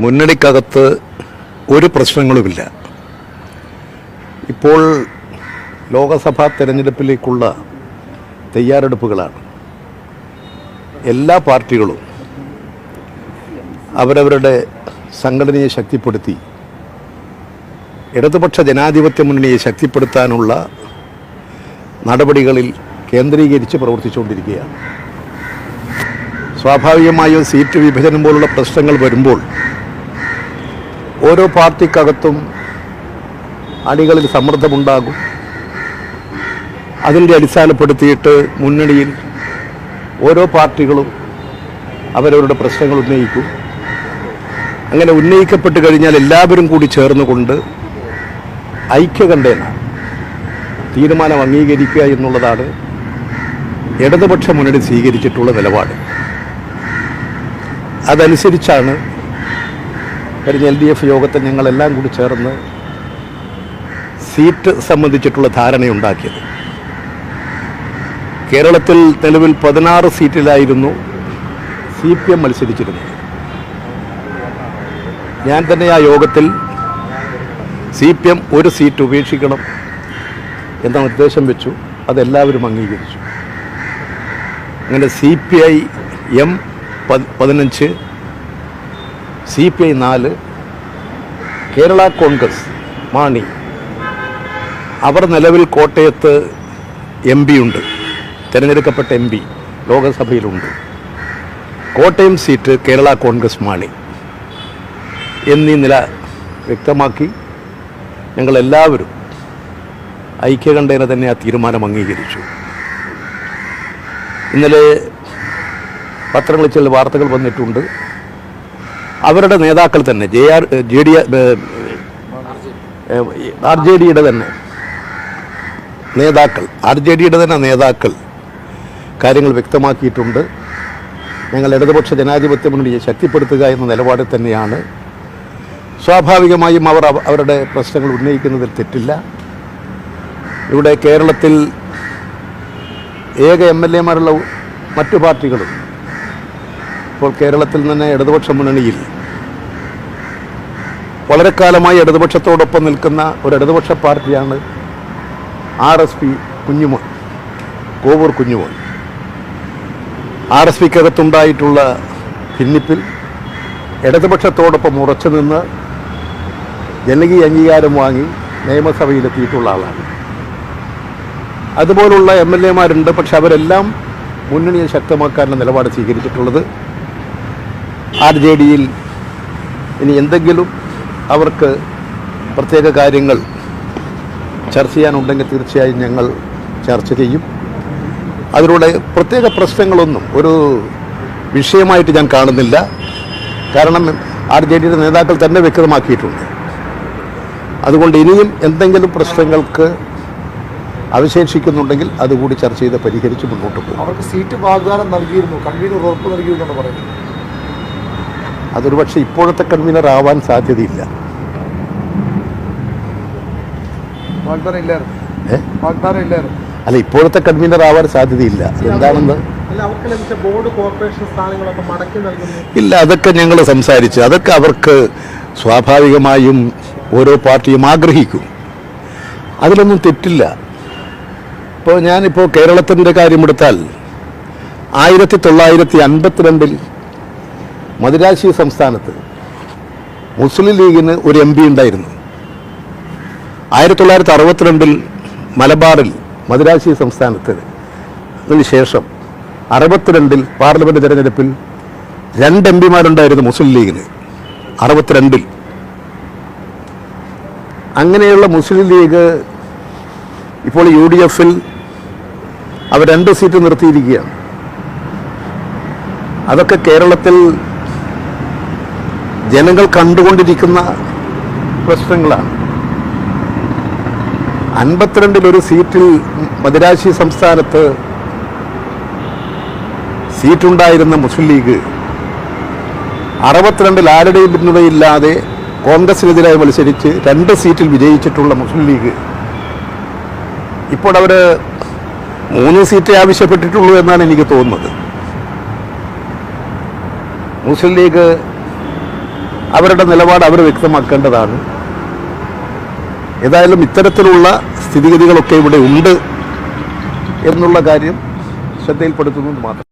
മുന്നണിക്കകത്ത് ഒരു പ്രശ്നങ്ങളുമില്ല. ഇപ്പോൾ ലോകസഭാ തെരഞ്ഞെടുപ്പിലേക്കുള്ള തയ്യാറെടുപ്പുകളാണ്. എല്ലാ പാർട്ടികളും അവരവരുടെ സംഘടനയെ ശക്തിപ്പെടുത്തി ഇടതുപക്ഷ ജനാധിപത്യ മുന്നണിയെ ശക്തിപ്പെടുത്താനുള്ള നടപടികളിൽ കേന്ദ്രീകരിച്ച് പ്രവർത്തിച്ചുകൊണ്ടിരിക്കുകയാണ്. സ്വാഭാവികമായും സീറ്റ് വിഭജനം പോലുള്ള പ്രശ്നങ്ങൾ വരുമ്പോൾ ഓരോ പാർട്ടിക്കകത്തും അണികളിൽ സമ്മർദ്ദമുണ്ടാകും. അതിൻ്റെ അടിസ്ഥാനപ്പെടുത്തിയിട്ട് മുന്നണിയിൽ ഓരോ പാർട്ടികളും അവരവരുടെ പ്രശ്നങ്ങൾ ഉന്നയിക്കും. അങ്ങനെ ഉന്നയിക്കപ്പെട്ട് കഴിഞ്ഞാൽ എല്ലാവരും കൂടി ചേർന്നുകൊണ്ട് ഐക്യകണ്ഠേന തീരുമാനം അംഗീകരിക്കുക എന്നുള്ളതാണ് ഇടതുപക്ഷ മുന്നണി സ്വീകരിച്ചിട്ടുള്ള നിലപാട്. അതനുസരിച്ചാണ് കഴിഞ്ഞ LDF യോഗത്തിൽ ഞങ്ങളെല്ലാം കൂടി ചേർന്ന് സീറ്റ് സംബന്ധിച്ചിട്ടുള്ള ധാരണയുണ്ടാക്കിയത്. കേരളത്തിൽ നിലവിൽ 16 സീറ്റിലായിരുന്നു CPM മത്സരിച്ചിരുന്നത്. ഞാൻ തന്നെ ആ യോഗത്തിൽ CPM ഒരു സീറ്റ് ഉപേക്ഷിക്കണം എന്ന നിർദ്ദേശം വെച്ചു. അതെല്ലാവരും അംഗീകരിച്ചു. അങ്ങനെ CPI-M 15, CPI 4, കേരള കോൺഗ്രസ് മാണി അവർ നിലവിൽ കോട്ടയത്ത് MP ഉണ്ട്, തിരഞ്ഞെടുക്കപ്പെട്ട MP ലോകസഭയിലുണ്ട്. കോട്ടയം സീറ്റ് കേരള കോൺഗ്രസ് മാണി എന്നീ നില വ്യക്തമാക്കി ഞങ്ങളെല്ലാവരും ഐക്യകണ്ഠേന തന്നെ ആ തീരുമാനം അംഗീകരിച്ചു. ഇന്നലെ പത്രങ്ങളിൽ ചില വാർത്തകൾ വന്നിട്ടുണ്ട്. അവരുടെ നേതാക്കൾ തന്നെ RJDയുടെ തന്നെ നേതാക്കൾ കാര്യങ്ങൾ വ്യക്തമാക്കിയിട്ടുണ്ട്. ഞങ്ങൾ ഇടതുപക്ഷ ജനാധിപത്യ മുന്നണിയെ ശക്തിപ്പെടുത്തുക എന്ന നിലപാടിൽ തന്നെയാണ്. സ്വാഭാവികമായും അവരുടെ പ്രശ്നങ്ങൾ ഉന്നയിക്കുന്നതിൽ തെറ്റില്ല. ഇവിടെ കേരളത്തിൽ ഏക MLA-മാരുള്ള മറ്റു പാർട്ടികളും ഇപ്പോൾ കേരളത്തിൽ തന്നെ ഇടതുപക്ഷ മുന്നണിയിൽ വളരെ കാലമായി ഇടതുപക്ഷത്തോടൊപ്പം നിൽക്കുന്ന ഒരു ഇടതുപക്ഷ പാർട്ടിയാണ് RSP കുഞ്ഞുമോൻ, കോവൂർ കുഞ്ഞുമോൻ. RSPക്കകത്തുണ്ടായിട്ടുള്ള ഭിന്നിപ്പിൽ ഇടതുപക്ഷത്തോടൊപ്പം ഉറച്ചു നിന്ന് ജനകീയ അംഗീകാരം വാങ്ങി നിയമസഭയിലെത്തിയിട്ടുള്ള ആളാണ്. അതുപോലുള്ള MLA-മാരുണ്ട്. പക്ഷെ അവരെല്ലാം മുന്നണിയെ ശക്തമാക്കാനുള്ള നിലപാട് സ്വീകരിച്ചിട്ടുള്ളത്. RJDയിൽ ഇനി എന്തെങ്കിലും അവർക്ക് പ്രത്യേക കാര്യങ്ങൾ ചർച്ച ചെയ്യാനുണ്ടെങ്കിൽ തീർച്ചയായും ഞങ്ങൾ ചർച്ച ചെയ്യും. അതിലൂടെ പ്രത്യേക പ്രശ്നങ്ങളൊന്നും ഒരു വിഷയമായിട്ട് ഞാൻ കാണുന്നില്ല. കാരണം RJDയുടെ നേതാക്കൾ തന്നെ വ്യക്തമാക്കിയിട്ടുണ്ട്. അതുകൊണ്ട് ഇനിയും എന്തെങ്കിലും പ്രശ്നങ്ങൾക്ക് അവശേഷിക്കുന്നുണ്ടെങ്കിൽ അതുകൂടി ചർച്ച ചെയ്ത് പരിഹരിച്ച് മുന്നോട്ട് പോകും. അവർക്ക് സീറ്റ് വാഗ്ദാനം നൽകിയിരുന്നു, കൺവീനർ ഉറപ്പ് നൽകിയിരുന്നു പറയുന്നത്. അതൊരു പക്ഷേ ഇപ്പോഴത്തെ കൺവീനർ ആവാൻ സാധ്യതയില്ല. അല്ല, ഇപ്പോഴത്തെ കൺവീനർ ആവാൻ സാധ്യതയില്ല. എന്താണെന്ന് ഇല്ല, അതൊക്കെ ഞങ്ങൾ സംസാരിച്ചു. അതൊക്കെ അവർക്ക് സ്വാഭാവികമായും ഓരോ പാർട്ടിയും ആഗ്രഹിക്കും. അതിലൊന്നും തെറ്റില്ല. ഇപ്പോൾ ഞാനിപ്പോൾ കേരളത്തിൻ്റെ കാര്യമെടുത്താൽ 1952 മദിരാശി സംസ്ഥാനത്ത് മുസ്ലിം ലീഗിന് ഒരു MP ഉണ്ടായിരുന്നു. 1962 മലബാറിൽ മദിരാശി സംസ്ഥാനത്ത് അതിനുശേഷം 62 പാർലമെൻറ്റ് തിരഞ്ഞെടുപ്പിൽ 2 MP-മാരുണ്ടായിരുന്നു മുസ്ലിം ലീഗിന് 62. അങ്ങനെയുള്ള മുസ്ലിം ലീഗ് ഇപ്പോൾ UDF-ൽ അവർ 2 സീറ്റ് നിർത്തിയിരിക്കുകയാണ്. അതൊക്കെ കേരളത്തിൽ ജനങ്ങൾ കണ്ടുകൊണ്ടിരിക്കുന്ന പ്രശ്നങ്ങളാണ്. 52 ഒരു സീറ്റിൽ മദിരാശി സംസ്ഥാനത്ത് സീറ്റുണ്ടായിരുന്ന മുസ്ലിം ലീഗ് 62 ആരുടെയും പിന്തുണയില്ലാതെ കോൺഗ്രസിനെതിരായി മത്സരിച്ച് 2 സീറ്റിൽ വിജയിച്ചിട്ടുള്ള മുസ്ലിം ലീഗ് ഇപ്പോൾ അവർ 3 സീറ്റേ ആവശ്യപ്പെട്ടിട്ടുള്ളൂ എന്നാണ് എനിക്ക് തോന്നുന്നത്. മുസ്ലിം ലീഗ് അവരുടെ നിലപാട് അവർ വ്യക്തമാക്കേണ്ടതാണ്. ഏതായാലും ഇത്തരത്തിലുള്ള സ്ഥിതിഗതികളൊക്കെ ഇവിടെ ഉണ്ട് എന്നുള്ള കാര്യം ശ്രദ്ധയിൽപ്പെടുത്തുന്നത് മാത്രം.